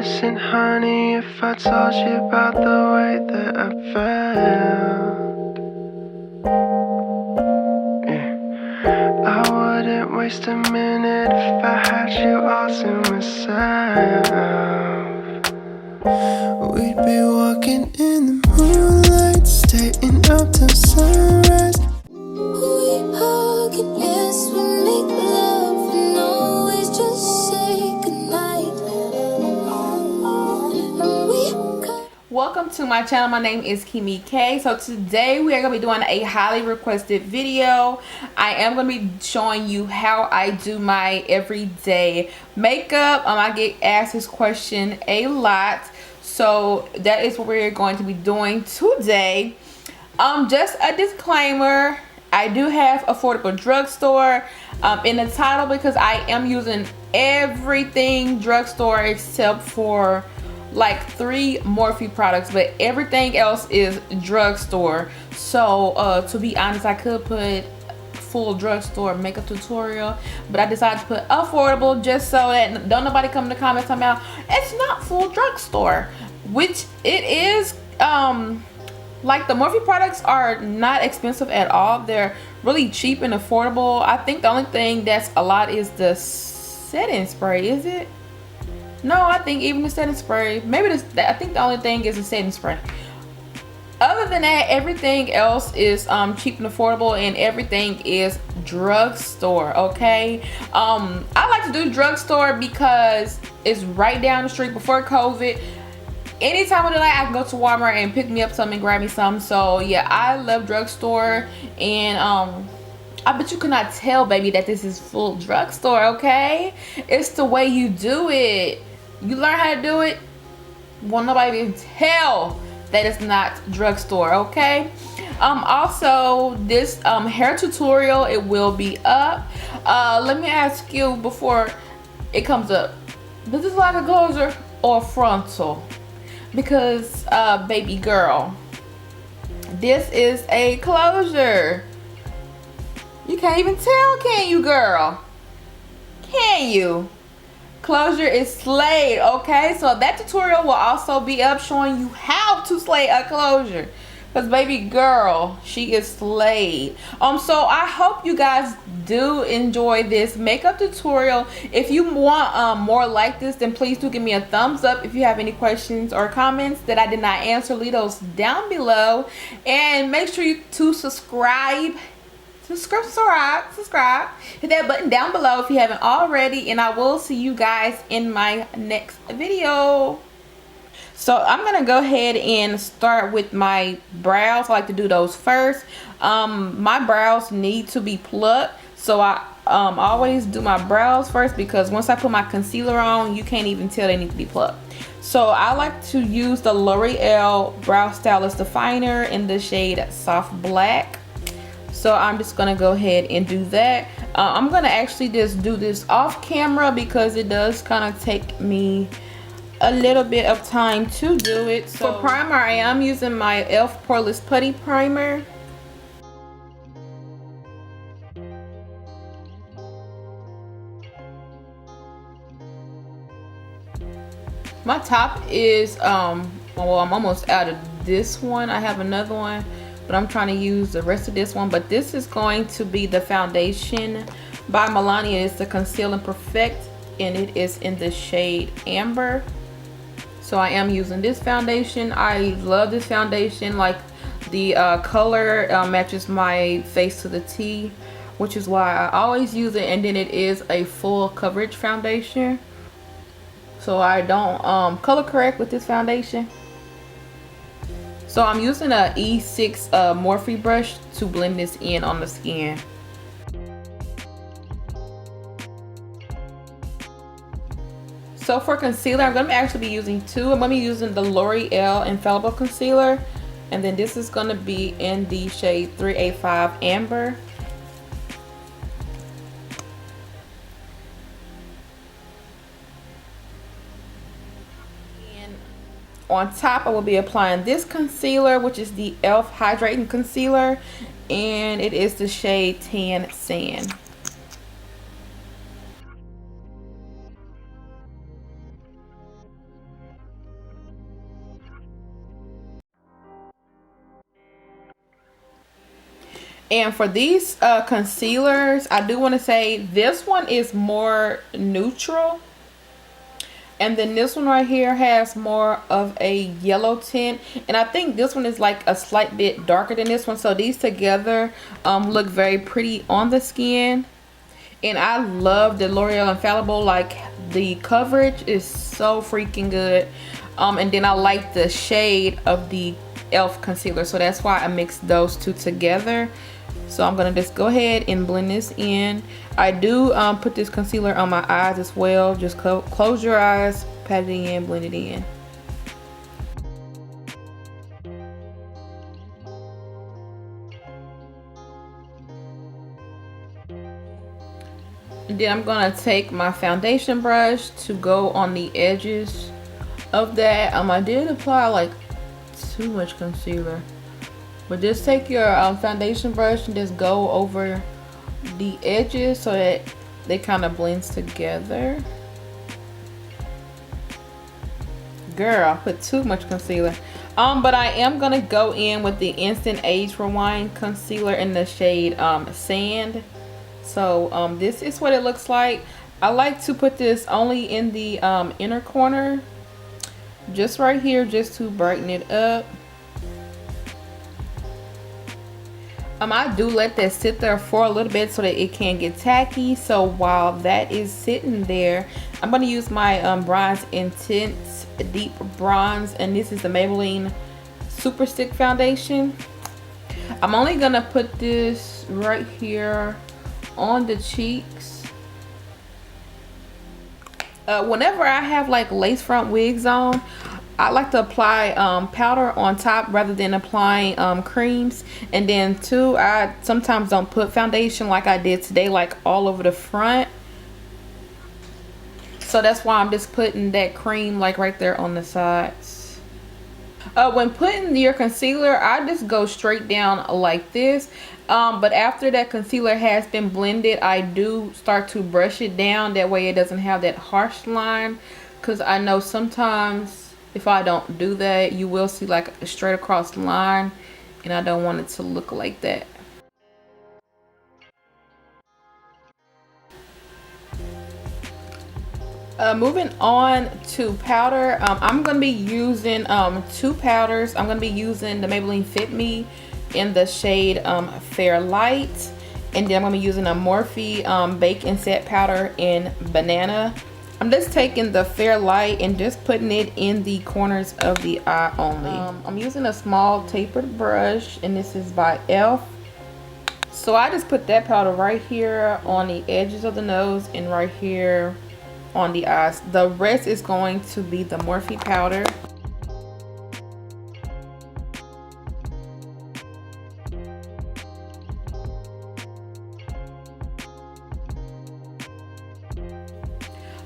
listen, honey, if I told you about the way that I felt? Yeah. I wouldn't waste a minute if I had you all to myself. We'd be walking in the moonlight, staying up till sunrise. We hug and yes, we make love and always just say goodnight. Welcome to my channel. My name is Keymee K. So today we are going to be doing a highly requested video. I am going to be showing you how I do my everyday makeup. I get asked this question a lot, so that is what we're going to be doing today. Just a disclaimer, I do have affordable drugstore in the title because I am using everything drugstore except for like 3 Morphe products, but everything else is drugstore. So to be honest, I could put full drugstore makeup tutorial, but I decided to put affordable just so that don't nobody come in the comments talking about it's not full drugstore, which it is. Like the Morphe products are not expensive at all. They're really cheap and affordable. I think the only thing that's a lot is the setting spray. Is it? No, I think even the setting spray. Maybe this. I think the only thing is the setting spray. Other than that, everything else is cheap and affordable, and everything is drugstore. Okay. I like to do drugstore because it's right down the street. Before COVID, anytime of the night I can go to Walmart and pick me up something, grab me some. So yeah, I love drugstore, and I bet you could not tell, baby, that this is full drugstore. Okay, it's the way you do it. You learn how to do it, won't nobody even tell that it's not drugstore. Okay. Also, this hair tutorial, it will be up. Let me ask you before it comes up, does this like a closer or frontal? Because baby girl, this is a closure. You can't even tell, can you, girl? Can you? Closure is slayed. Okay, so that tutorial will also be up showing you how to slay a closure, because baby girl, she is slayed. So I hope you guys do enjoy this makeup tutorial. If you want more like this, then please do give me a thumbs up. If you have any questions or comments that I did not answer, leave those down below, and make sure you to subscribe. Subscribe, hit that button down below if you haven't already, and I will see you guys in my next video. So I'm gonna go ahead and start with my brows. I like to do those first. My brows need to be plucked, so I always do my brows first, because once I put my concealer on, you can't even tell they need to be plucked. So I like to use the L'Oreal Brow Stylist Definer in the shade Soft Black. So I'm just gonna go ahead and do that. I'm gonna actually just do this off camera because it does kind of take me a little bit of time to do it. So for primer, I am using my E.L.F. Poreless Putty primer. My top is well, I'm almost out of this one. I have another one, but I'm trying to use the rest of this one. But this is going to be the foundation by Milani. It's the Conceal and Perfect, and it is in the shade Amber. So I am using this foundation. I love this foundation. Like the color matches my face to the T, which is why I always use it. And then it is a full coverage foundation, so I don't color correct with this foundation. So I'm using a E6 Morphe brush to blend this in on the skin. So for concealer, I'm going to actually be using 2. I'm going to be using the L'Oreal Infallible concealer, and then this is going to be in the shade 385 Amber. On top, I will be applying this concealer, which is the E.L.F. Hydrating Concealer, and it is the shade Tan Sand. And for these concealers, I do want to say this one is more neutral. And then this one right here has more of a yellow tint. And I think this one is like a slight bit darker than this one. So these together look very pretty on the skin. And I love the L'Oreal Infallible. Like, the coverage is so freaking good. And then I like the shade of the E.L.F. concealer. So that's why I mixed those two together. So I'm going to just go ahead and blend this in. I do put this concealer on my eyes as well. Just close your eyes, pat it in, blend it in. And then I'm going to take my foundation brush to go on the edges of that. I did apply like too much concealer. But just take your foundation brush and just go over the edges so that they kind of blends together. Girl, I put too much concealer. But I am gonna go in with the Instant Age Rewind concealer in the shade Sand. So this is what it looks like. I like to put this only in the inner corner, just right here, just to brighten it up. I do let that sit there for a little bit so that it can get tacky. So while that is sitting there, I'm going to use my Bronze Intense Deep Bronze. And this is the Maybelline Super Stick Foundation. I'm only going to put this right here on the cheeks. Whenever I have like lace front wigs on, I like to apply powder on top rather than applying creams. And then too, I sometimes don't put foundation like I did today, like all over the front. So that's why I'm just putting that cream like right there on the sides. When putting your concealer, I just go straight down like this. But after that concealer has been blended, I do start to brush it down. That way it doesn't have that harsh line. Because I know sometimes if I don't do that, you will see like a straight across line, and I don't want it to look like that. Moving on to powder, I'm going to be using two powders. I'm going to be using the Maybelline Fit Me in the shade Fair Light, and then I'm going to be using a Morphe Bake and Set powder in Banana. I'm just taking the Fair Light and just putting it in the corners of the eye only. I'm using a small tapered brush, and this is by E.L.F. So I just put that powder right here on the edges of the nose and right here on the eyes. The rest is going to be the Morphe powder.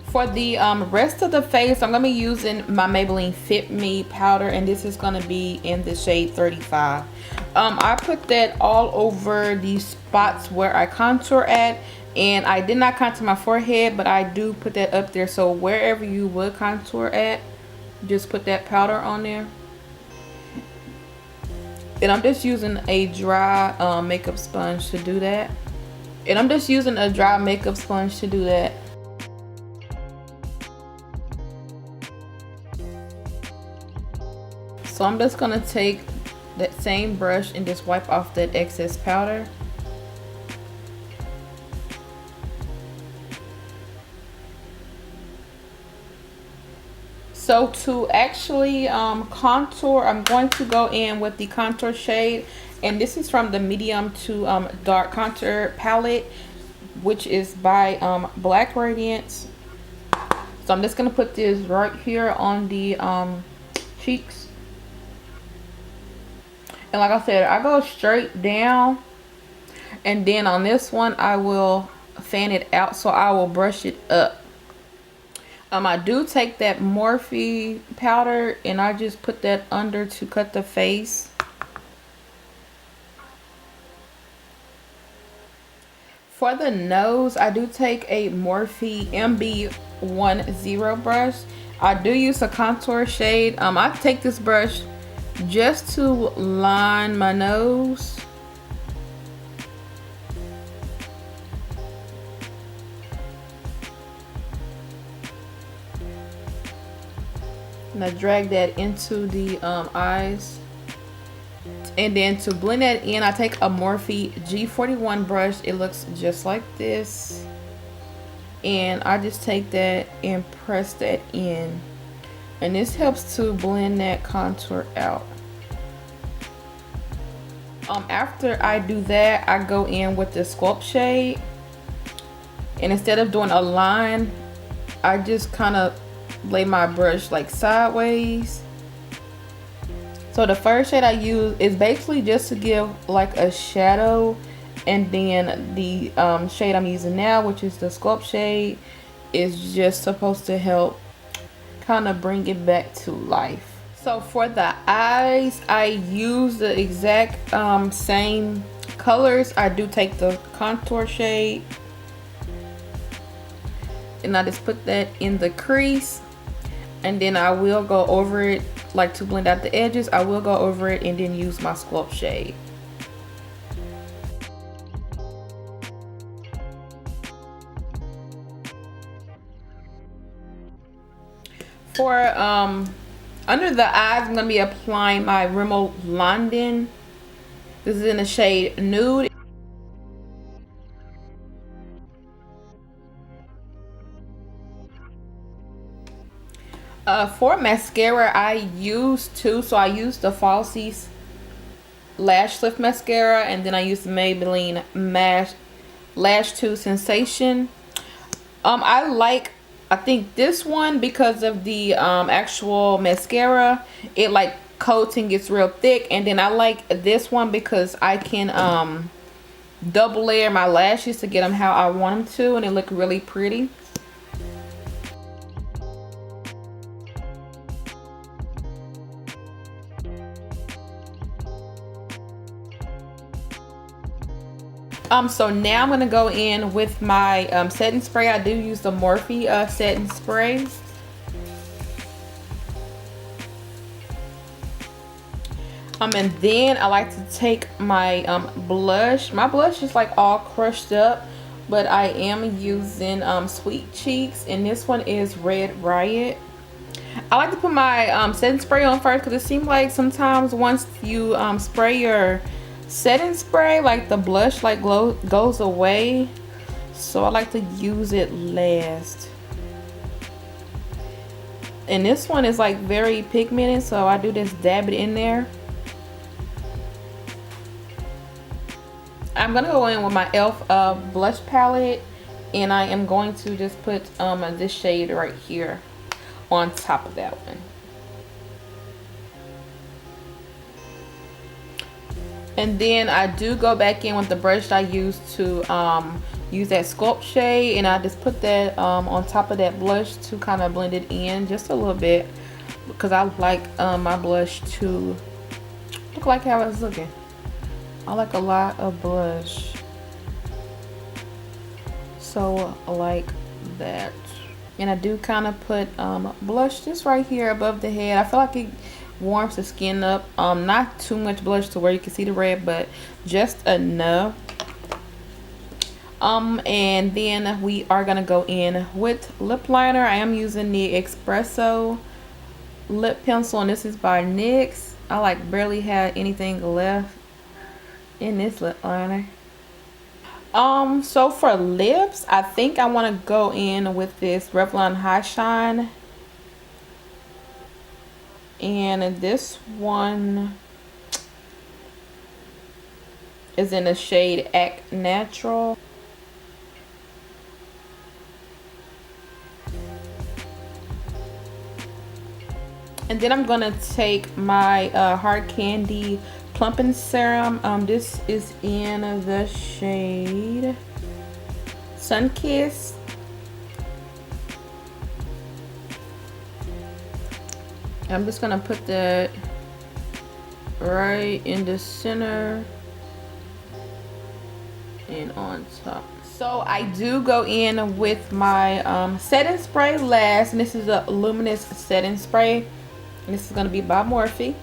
For the rest of the face, I'm going to be using my Maybelline Fit Me powder, and this is going to be in the shade 35. I put that all over the spots where I contour at, and I did not contour my forehead, but I do put that up there. So wherever you would contour at, just put that powder on there. And I'm just using a dry makeup sponge to do that. So I'm just gonna take that same brush and just wipe off that excess powder. So to actually contour, I'm going to go in with the contour shade, and this is from the medium to dark contour palette, which is by Black Radiance. So I'm just gonna put this right here on the cheeks. And like I said, I go straight down, and then on this one I will fan it out, so I will brush it up. I do take that Morphe powder and I just put that under to cut the face. For the nose, I do take a Morphe MB10 brush. I do use a contour shade. I take this brush just to line my nose. Now drag that into the eyes. And then to blend that in, I take a Morphe G41 brush. It looks just like this. And I just take that and press that in. And this helps to blend that contour out. After I do that, I go in with the Sculpt shade. And instead of doing a line, I just kind of lay my brush like sideways. So the first shade I use is basically just to give like a shadow, and then the shade I'm using now, which is the Sculpt shade, is just supposed to help kind of bring it back to life. So for the eyes, I use the exact same colors. I do take the contour shade and I just put that in the crease, and then I will go over it, like to blend out the edges. I will go over it and then use my Sculpt shade. For under the eyes, I'm gonna be applying my Rimmel London. This is in the shade Nude. For mascara, I use two. So I use the Falsies Lash Lift Mascara, and then I use the Maybelline Lash 2 Sensation. I think this one, because of the actual mascara, it like coats and gets real thick. And then I like this one because I can double layer my lashes to get them how I want them to, and they look really pretty. So now I'm gonna go in with my setting spray. I do use the Morphe setting spray. And then I like to take my blush. My blush is like all crushed up, but I am using Sweet Cheeks, and this one is Red Riot. I like to put my setting spray on first, because it seems like sometimes once you spray your setting spray, like the blush like goes away, so I like to use it last. And this one is like very pigmented, so I do just dab it in there. I'm gonna go in with my E.L.F blush palette, and I am going to just put this shade right here on top of that one. And then I do go back in with the brush I used to use that Sculpt shade, and I just put that on top of that blush to kind of blend it in just a little bit, because I like my blush to look like how it's looking. I like a lot of blush, so like that. And I do kind of put blush just right here above the head. I feel like it warms the skin up. Not too much blush to where you can see the red, but just enough. And then we are gonna go in with lip liner. I am using the Espresso lip pencil, and this is by NYX. I like barely had anything left in this lip liner. So for lips, I think I want to go in with this Revlon High Shine. And this one is in the shade Act Natural. And then I'm gonna take my Hard Candy Plumping Serum. This is in the shade Sunkissed. I'm just gonna put that right in the center and on top. So I do go in with my setting spray last, and this is a luminous setting spray, and this is gonna be by Morphe.